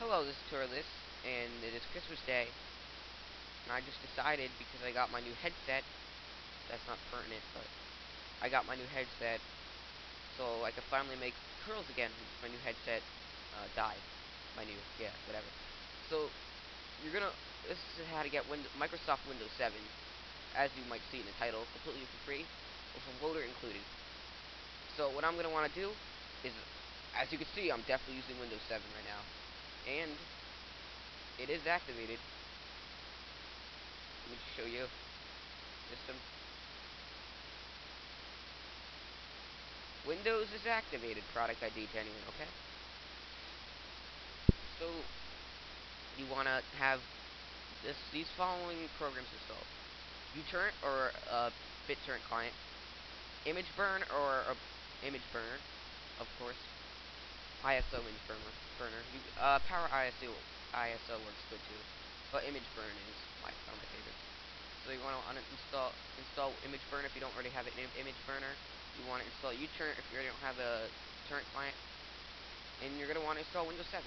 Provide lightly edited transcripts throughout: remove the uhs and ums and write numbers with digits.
Hello, this is Turles, and it is Christmas Day, and I just decided because I got my new headset, that's not pertinent, but I got my new headset, so I could finally make curls again, because my new headset died. My new, yeah, whatever. So, this is how to get Microsoft Windows 7, as you might see in the title, completely for free, with a loader included. So, what I'm going to want to do is, as you can see, I'm definitely using Windows 7 right now, and it is activated. Let me just show you. System. Windows is activated. Product ID genuine. Okay. So you want to have these following programs installed: uTorrent or a BitTorrent client, imgburn or a image burner, of course, ISO image burner. Power ISO works good too, but image burn is one of my favorites. So you want to install image burner if you don't already have an image burner. You want to install uTorrent if you already don't have a torrent client, and you're going to want to install Windows 7.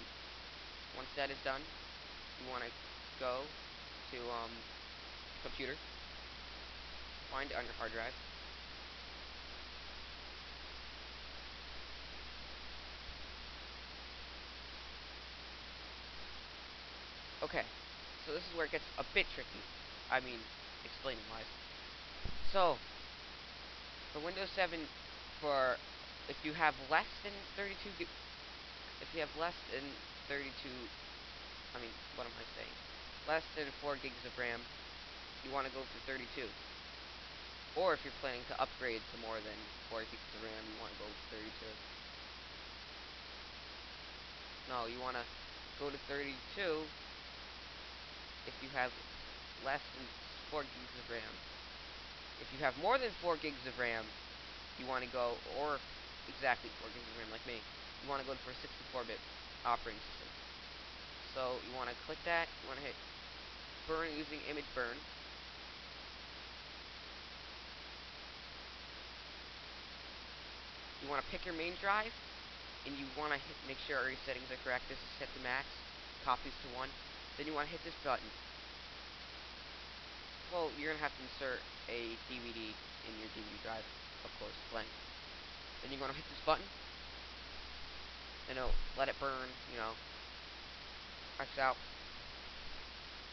Once that is done, you want to go to computer, find it on your hard drive. Okay, so this is where it gets a bit tricky. I mean, explaining wise. So, for Windows 7, for if you have less than 32, if you have less than 32, I mean, what am I saying? Less than 4 gigs of RAM, you want to go for 32. Or if you're planning to upgrade to more than 4 gigs of RAM, you want to go for 32. No, you want to go to 32 if you have less than 4 gigs of RAM. If you have more than 4 gigs of RAM, you want to go, or exactly 4 gigs of RAM like me, you want to go for a 64-bit operating system. So you want to click that, you want to hit burn using image burn. You want to pick your main drive, and you want to make sure all your settings are correct. This is set to max, copies to 1. Then you want to hit this button. Well, you're going to have to insert a DVD in your DVD drive, of course, blank. Then you're going to hit this button, and it'll let it burn, X out.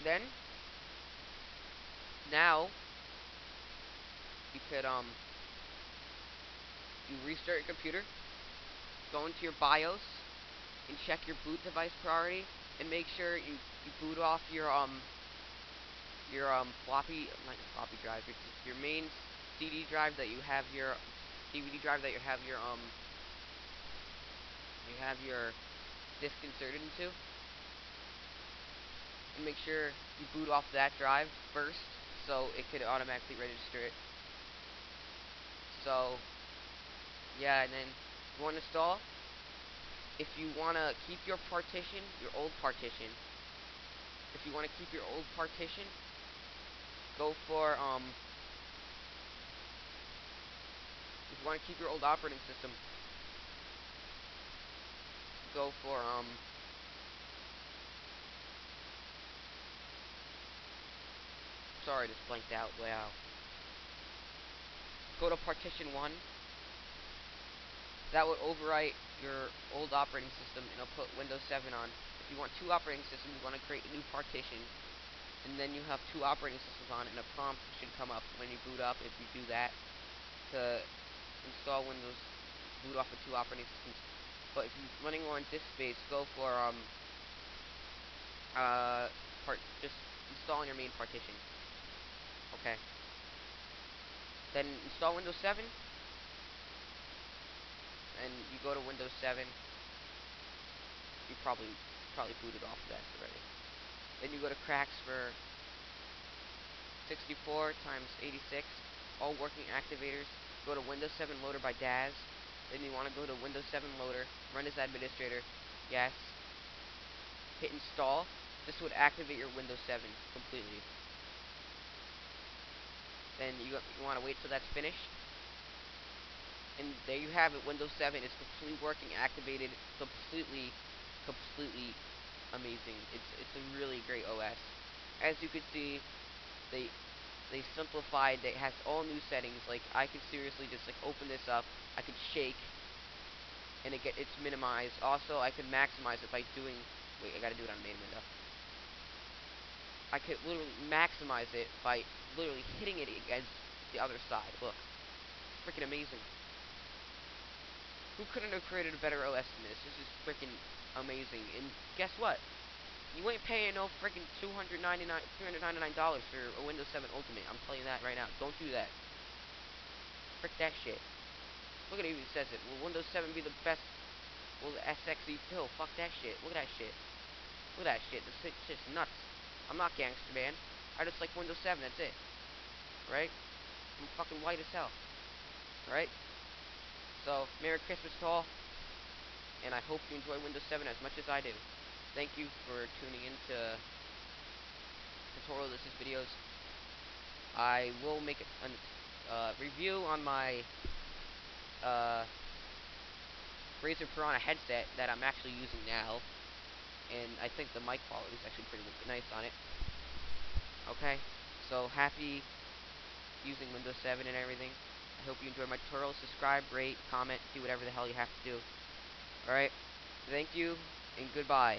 Then, now, you could, you restart your computer, go into your BIOS, and check your boot device priority, and make sure you boot off your floppy, not your floppy drive, your main CD drive that you have your DVD drive that you have your disk inserted into, and make sure you boot off that drive first so it could automatically register it. So yeah, and then you want to install. If you want to keep your partition, your old partition, if you want to keep your old partition, go for if you want to keep your old operating system, go for sorry, just blanked out. Wow. Go to partition 1. That would overwrite your old operating system and it'll put Windows 7 on. If you want 2 operating systems, you want to create a new partition, and then you have 2 operating systems on, and a prompt should come up when you boot up if you do that to install Windows, boot off of 2 operating systems. But if you're running on disk space, go for just installing your main partition. Okay. Then install Windows 7, and you go to Windows 7. You probably booted off of that already. Then you go to cracks for 64 times 86, all working activators. Go to Windows 7 Loader by Daz. Then you want to go to Windows 7 Loader, run as administrator, yes. Hit install. This would activate your Windows 7 completely. Then you want to wait till that's finished. And there you have it. Windows 7 is completely working, activated, completely amazing. It's a really great OS. As you can see, they they simplified. It has all new settings. Like I could seriously just like open this up. I could shake, and it's minimized. Also, I could maximize it by doing. Wait, I gotta do it on the main window. I could literally maximize it by literally hitting it against the other side. Look, freaking amazing. Who couldn't have created a better OS than this? This is freaking amazing. And guess what? You ain't paying no freaking $399 for a Windows 7 Ultimate. I'm telling you that right now. Don't do that. Frick that shit. Look at it even says it. Will Windows 7 be the best? Will the SXE still? Fuck that shit. Look at that shit. Look at that shit. This shit's just nuts. I'm not gangster, man. I just like Windows 7. That's it. Right? I'm fucking white as hell. Right? So, Merry Christmas to all. And I hope you enjoy Windows 7 as much as I do. Thank you for tuning in to Tutorial This is videos. I will make a review on my Razer Piranha headset that I'm actually using now, and I think the mic quality is actually pretty nice on it. Okay, so happy using Windows 7 and everything. I hope you enjoyed my tutorial. Subscribe, rate, comment, do whatever the hell you have to do. Alright, thank you, and goodbye.